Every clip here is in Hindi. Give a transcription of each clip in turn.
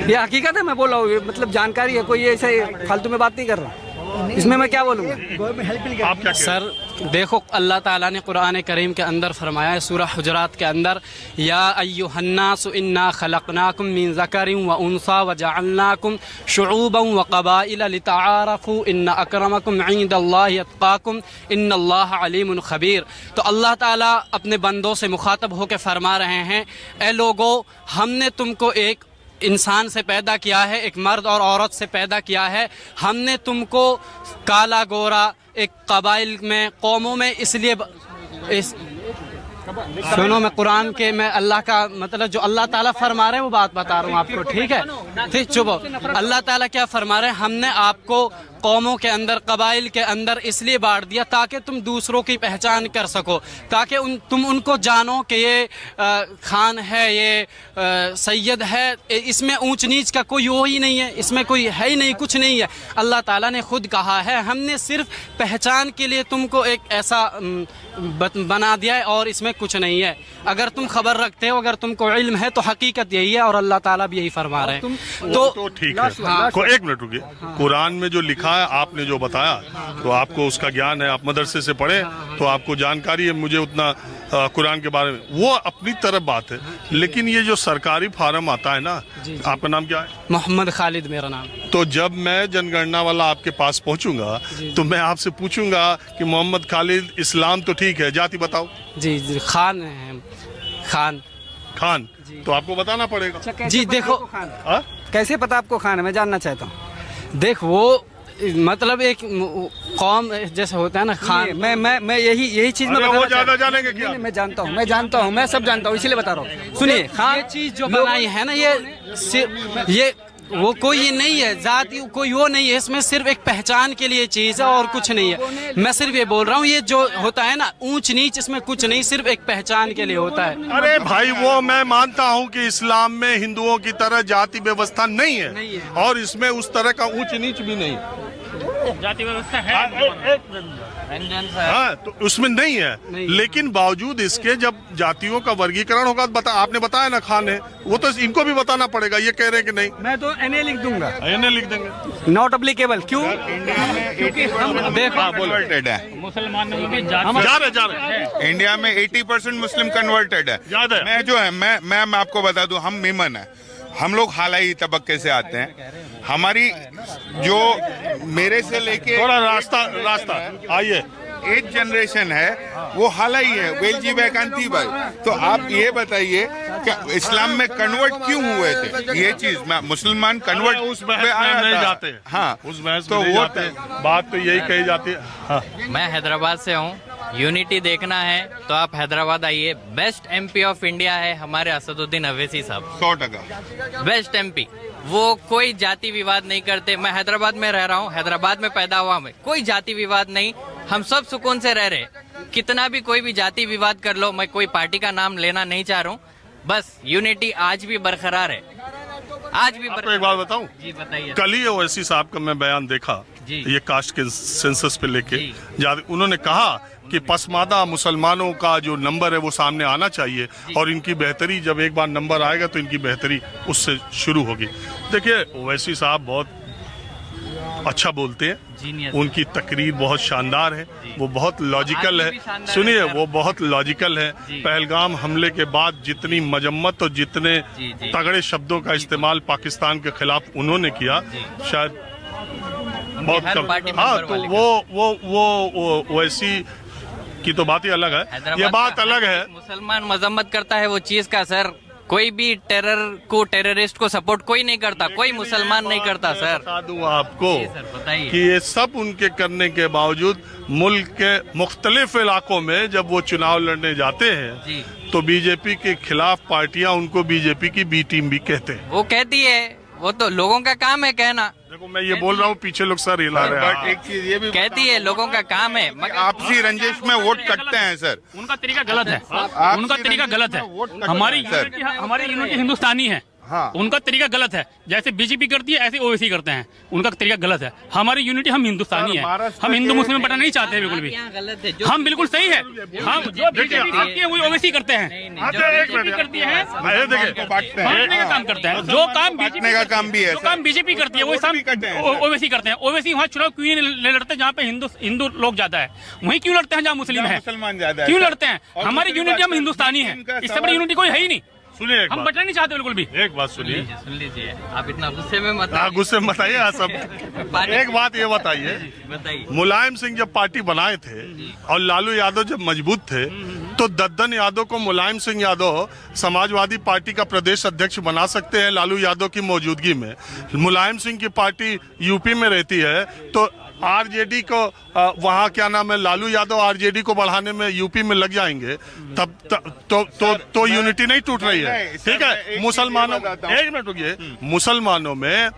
ये हकीकत है, मैं बोल रहा हूँ, ये मतलब जानकारी है, कोई ऐसे फालतू में बात नहीं कर रहा। इसमें मैं क्या बोलूँगा? आप क्या सर देखो, अल्लाह ताला ने कुरान करीम के अंदर फरमाया है सूरह हुजरात के अंदर, या अय्युहन्नास इन्ना खलक़नाकुम मिन ज़करिन व उन्सा व जअलनाकुम शुऊबन व क़बाइल लितआरफ़ू इन्न अक्रमकुम इंदल्लाहि अत्क़ाकुम इन्नल्लाह अलीमुन ख़बीर। तो अल्लाह ताला अपने बंदों से मुखातब होकर फरमा रहे हैं, ए लोगो, हमने तुमको एक इंसान से पैदा किया है, एक मर्द और औरत से पैदा किया है। हमने तुमको काला गोरा एक कबाइल में, कौमों में इसलिए सुनो, मैं कुरान के, मैं अल्लाह का मतलब जो अल्लाह ताला फरमा रहे हैं वो बात बता रहा हूँ आपको, ठीक है? ठीक, चुप हो। अल्लाह ताला क्या फरमा रहे हैं, हमने आपको कौमों के अंदर, कबाइल के अंदर इसलिए बांट दिया ताकि तुम दूसरों की पहचान कर सको, ताकि तुम उनको जानो कि ये खान है, ये सैयद है, इसमें ऊंच नीच का कोई वो ही नहीं है, इसमें कोई है ही नहीं, कुछ नहीं है। अल्लाह ताला ने खुद कहा है, हमने सिर्फ पहचान के लिए तुमको एक ऐसा बना दिया है और इसमें कुछ नहीं है। अगर तुम खबर रखते हो, अगर तुमको इल्म है, तो हकीकत यही है और अल्लाह ताला भी यही फरमा रहे हैं। तो ठीक है, एक मिनट रुकिए। कुरान में जो लिखा है, आपने जो बताया, तो आपको उसका ज्ञान है, आप मदरसे से पढ़े तो आपको जानकारी है। मुझे उतना कुरान के बारे में वो अपनी तरफ बात है, लेकिन ये जो सरकारी फार्म आता है ना, आपका नाम क्या है? मोहम्मद खालिद मेरा नाम। तो जब मैं जनगणना वाला आपके पास पहुंचूंगा तो मैं आपसे पूछूंगा कि मोहम्मद खालिद, इस्लाम तो ठीक है, जाति बताओ। जी जी, खान है, खान खान, तो आपको बताना पड़ेगा। जी देखो, कैसे पता आपको खान है, मैं जानना चाहता हूँ। देख, वो मतलब एक कौम जैसे होता है ना, खान, मैं यही चीज में वो ज्यादा जानेंगे क्या? मैं जानता हूँ, मैं सब जानता हूँ, इसीलिए बता रहा हूँ। सुनिए, ये चीज जो बनाई है ना, ये वो कोई ये नहीं है, जाति कोई वो नहीं है, इसमें सिर्फ एक पहचान के लिए चीज है और कुछ नहीं है। मैं सिर्फ ये बोल रहा हूँ, ये जो होता है ना ऊंच नीच, इसमें कुछ नहीं, सिर्फ एक पहचान के लिए होता है। अरे भाई, वो मैं मानता हूँ कि इस्लाम में हिंदुओं की तरह जाति व्यवस्था नहीं है, और इसमें उस तरह का ऊंच नीच भी नहीं, जाति व्यवस्था है, हाँ, तो उसमें नहीं है। लेकिन बावजूद इसके जब जातियों का वर्गीकरण होगा, आपने बताया ना खान है, वो तो इनको भी बताना पड़ेगा। ये कह रहे हैं कि नहीं, मैं तो एनए लिख दूंगा। एनए लिख देंगे, नॉट एप्लीकेबल। क्यों? क्योंकि हम देखो कन्वर्टेड है, मुसलमानों की जा रहे इंडिया में 80% मुस्लिम कन्वर्टेड है। मैं जो है, मैं आपको बता दूं, हम मेमन है, हम लोग हालाई तबके से आते हैं। हमारी जो मेरे से लेके थोड़ा रास्ता आइए, एक जनरेशन है वो हालाई है, वेलजी बैकांती भाई। तो आप ये बताइए कि इस्लाम में कन्वर्ट क्यों हुए थे? ये चीज मुसलमान कन्वर्ट उस बहस में नहीं जाते। हाँ, उस बहस में नहीं जाते, बात तो यही कही जाती है। हाँ। मैं हैदराबाद से हूँ, यूनिटी देखना है तो आप हैदराबाद आइए। बेस्ट एमपी ऑफ इंडिया है हमारे असदुद्दीन अवैसी साहब, 100%। Best MP. वो कोई जाति विवाद नहीं करते। मैं हैदराबाद में रह रहा हूँ, हैदराबाद में पैदा हुआ मैं, कोई जाति विवाद नहीं, हम सब सुकून से रह रहे। कितना भी कोई भी जाति विवाद कर लो, मैं कोई पार्टी का नाम लेना नहीं चाह रहा हूँ, बस यूनिटी आज भी बरकरार है, आज भी आपको एक बात बताऊं? जी बताइए। कल ही ओवैसी साहब का मैं बयान देखा, ये कास्ट के सेंसस पे लेके, उन्होंने कहा कि पसमादा मुसलमानों का जो नंबर है वो सामने आना चाहिए, और इनकी बेहतरी, जब एक बार नंबर आएगा तो इनकी बेहतरी उससे शुरू होगी। देखिए, ओवैसी साहब बहुत अच्छा बोलते हैं, उनकी तकरीर बहुत शानदार है, वो बहुत लॉजिकल है। सुनिए, वो बहुत लॉजिकल है। पहलगाम हमले के बाद जितनी मजम्मत और जितने तगड़े शब्दों का इस्तेमाल पाकिस्तान के खिलाफ उन्होंने किया, शायद बहुत कम। हाँ, तो वो वैसी की तो बात ही अलग है, ये बात अलग है। मुसलमान मजम्मत करता है वो चीज का सर, कोई भी टेरर को, टेररिस्ट को सपोर्ट कोई नहीं करता, कोई मुसलमान नहीं करता सर। बता दूं आपको कि ये सब उनके करने के बावजूद मुल्क के मुख्तलिफ इलाकों में जब वो चुनाव लड़ने जाते हैं तो बीजेपी के खिलाफ पार्टियां उनको बीजेपी की बी टीम भी कहते हैं। वो कहती है, वो तो लोगों का काम है कहना। देखो, मैं ये बोल रहा हूँ, पीछे लोग सर हिला रहे हैं। बट एक चीज ये भी कहती है, लोगों का काम है, मगर आपसी रंजिश में वोट कटते हैं सर। उनका तरीका गलत है, उनका तरीका गलत है। हमारी यूनिटी हिंदुस्तानी है, हाँ। उनका तरीका गलत है। जैसे बीजेपी करती है ऐसे ओवैसी करते हैं, उनका तरीका गलत है। हमारी यूनिटी, हम हिंदुस्तानी है, हम हिंदू मुस्लिम में बटा नहीं चाहते हैं बिल्कुल भी। गलत है हम बिल्कुल सही है। हम जो बीजेपी करती है वही ओवैसी करते हैं, बीजेपी करती है बांटने का काम करते हैं। जो काम बांटने का काम भी है, जो काम बीजेपी करती है वही ओवैसी करते हैं। ओवैसी वहाँ चुनाव क्यों नहीं लड़ते जहाँ पे हिंदू लोग ज्यादा है, वहीं क्यों लड़ते हैं जहाँ मुस्लिम है, मुसलमान ज्यादा है, क्यों लड़ते हैं? हमारी यूनिटी, हम हिंदुस्तानी है, इससे बड़ी यूनिटी कोई है ही नहीं। सुनिए, हम बटना नहीं चाहते बिल्कुल भी। एक बात सुनिए, सुन लीजिए, आप इतना गुस्से में मत गुस्से में बताइए सब। एक बात ये बताइए, बताइए। मुलायम सिंह जब पार्टी बनाए थे और लालू यादव जब मजबूत थे, तो दद्दन यादव को मुलायम सिंह यादव समाजवादी पार्टी का प्रदेश अध्यक्ष बना सकते हैं लालू यादव की मौजूदगी में। मुलायम सिंह की पार्टी यूपी में रहती है, तो आरजेडी को वहाँ क्या नाम है, लालू यादव आरजेडी को बढ़ाने में यूपी में लग जाएंगे, तब तो यूनिटी नहीं टूट रही है। ठीक है, मुसलमानों, एक मिनट रुकिए, मुसलमानों में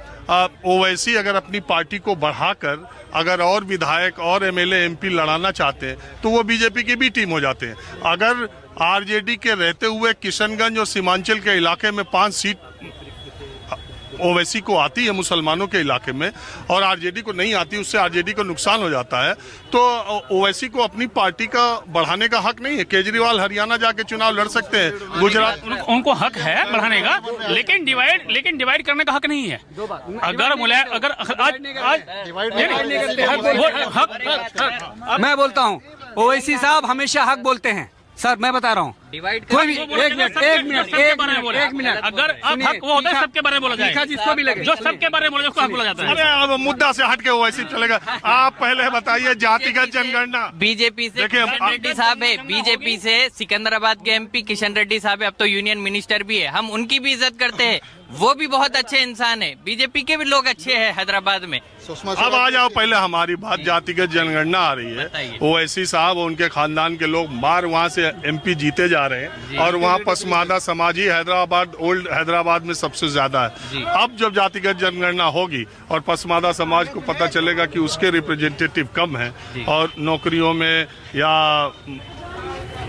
ओवैसी अगर अपनी पार्टी को बढ़ाकर अगर और विधायक और एमएलए एमपी लड़ाना चाहते हैं तो वो बीजेपी की भी टीम हो जाते हैं। अगर आरजेडी के रहते हुए किशनगंज और सीमांचल के इलाके में 5 सीट ओवैसी को आती है मुसलमानों के इलाके में और आरजेडी को नहीं आती, उससे आरजेडी को नुकसान हो जाता है, तो ओवैसी को अपनी पार्टी का बढ़ाने का हक नहीं है। केजरीवाल हरियाणा जाके चुनाव लड़ सकते हैं, गुजरात उनको हक है बढ़ाने का, लेकिन डिवाइड करने का हक नहीं है। अगर मैं बोलता हूँ, ओवैसी साहब हमेशा हक बोलते हैं। सर मैं बता रहा हूँ, डिवाइड कोई भी एक मिनट अगर हक वो होता है सबके बारे में बोला जाए, जिसको भी लगे, जो सबके बारे में बोला उसको हक बोला जाता है। अरे अब मुद्दा से हट के ओवैसी चलेगा। आप पहले बताइए जातिगत जनगणना। बीजेपी से देखिए, किशन रेड्डी साहब है, बीजेपी से सिकंदराबाद के एमपी किशन रेड्डी साहब है, अब तो यूनियन मिनिस्टर भी है। हम उनकी भी इज्जत करते हैं, वो भी बहुत अच्छे इंसान है। बीजेपी के भी लोग अच्छे हैं हैदराबाद में। अब आ जाओ, पहले हमारी बात जातिगत जनगणना आ रही है। ओवैसी साहब उनके खानदान के लोग मार वहाँ से एमपी जीते जा रहे हैं और वहाँ पसमादा समाज ही हैदराबाद, ओल्ड हैदराबाद में सबसे ज्यादा है। अब जब जातिगत जनगणना होगी और पसमादा समाज को पता चलेगा कि उसके रिप्रेजेंटेटिव कम हैं और नौकरियों में या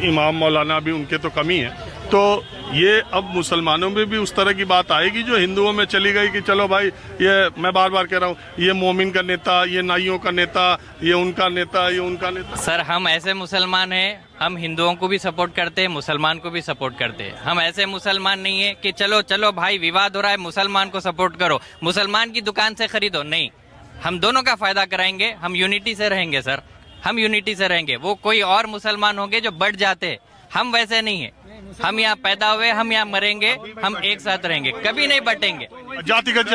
इमाम मौलाना भी उनके तो कमी है, तो ये अब मुसलमानों में भी उस तरह की बात आएगी जो हिंदुओं में चली गई कि चलो भाई, ये मैं बार बार कह रहा हूँ, ये मोमिन का नेता, ये नाइयों का नेता, ये उनका नेता, ये उनका नेता। सर हम ऐसे मुसलमान हैं, हम हिंदुओं को भी सपोर्ट करते हैं, मुसलमान को भी सपोर्ट करते हैं। हम ऐसे मुसलमान नहीं है कि चलो भाई विवाद हो रहा है, मुसलमान को सपोर्ट करो, मुसलमान की दुकान से खरीदो। नहीं, हम दोनों का फायदा कराएंगे, हम यूनिटी से रहेंगे सर, हम यूनिटी से रहेंगे। वो कोई और मुसलमान होंगे जो बढ़ जाते, हम वैसे नहीं है। हम यहाँ पैदा हुए, हम यहाँ मरेंगे, हम एक साथ रहेंगे, कभी नहीं बटेंगे। जातिगत